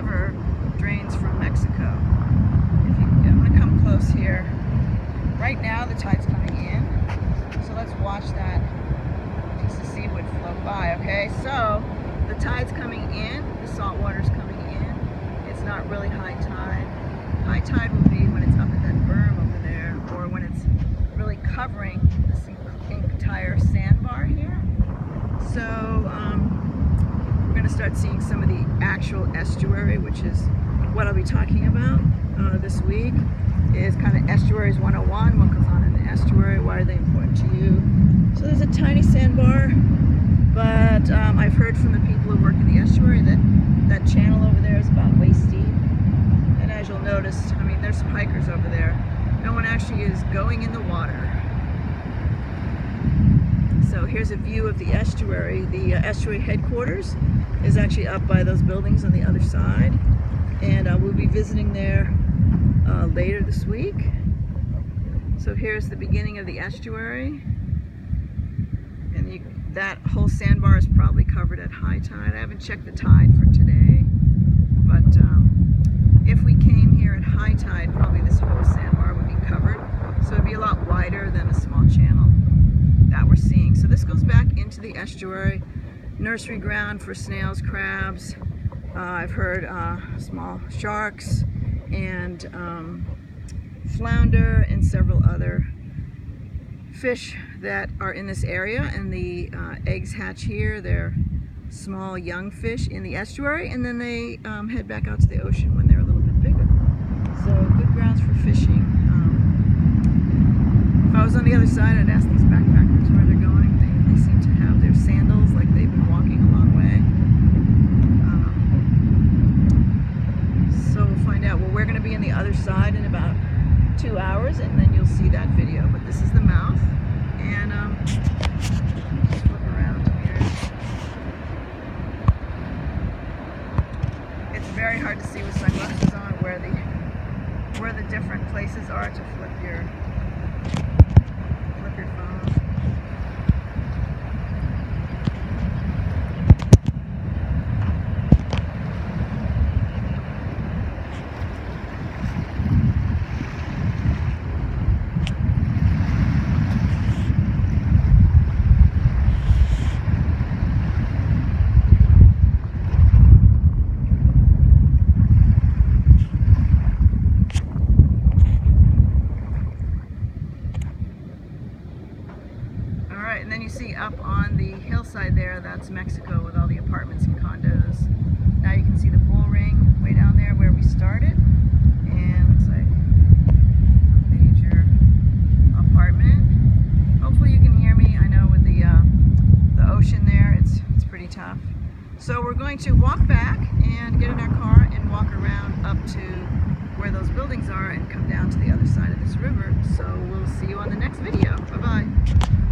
river drains from Mexico. I'm going to come close here. Right now the tide's coming in, so let's watch that piece of seaweed float by, okay? So the tide's coming in, the salt water's coming in. It's not really high tide. High tide will be when it's up at that berm over there, or when it's really covering this entire sandbar here. So we're going to start seeing some of the actual estuary, which is what I'll be talking about this week. Is kind of estuaries 101, what goes on in the estuary, why are they important to you. So there's a tiny sandbar, but I've heard from the people who work in the estuary that that channel over there is about waist deep. And as you'll notice, I mean, there's some hikers over there. No one actually is going in the water. So here's a view of the estuary. The estuary headquarters is actually up by those buildings on the other side. And we'll be visiting there later this week. So here's the beginning of the estuary. And that whole sandbar is probably covered at high tide. I haven't checked the tide for today. But if we came here at high tide, probably this whole sandbar would be covered. So it'd be a lot wider than the small channel that we're seeing. So this goes back into the estuary, nursery ground for snails, crabs. I've heard small sharks and flounder and several other fish that are in this area. And the eggs hatch here. They're small young fish in the estuary, and then they head back out to the ocean when they're a little bit bigger. So good grounds for fishing. If I was on the other side, I'd ask these backpackers where they're going. They seem to have their sandals, like they've been walking a long way. So we'll find out. Well, we're going to be on the other side in about 2 hours, and then you'll see that video. But this is the mouth, and just flip around here. It's very hard to see with sunglasses on where the different places are to flip your phone. And then you see up on the hillside there, that's Mexico with all the apartments and condos. Now you can see the bull ring way down there where we started. And looks like a major apartment. Hopefully you can hear me. I know with the ocean there, it's pretty tough. So we're going to walk back and get in our car and walk around up to where those buildings are and come down to the other side of this river. So we'll see you on the next video. Bye-bye.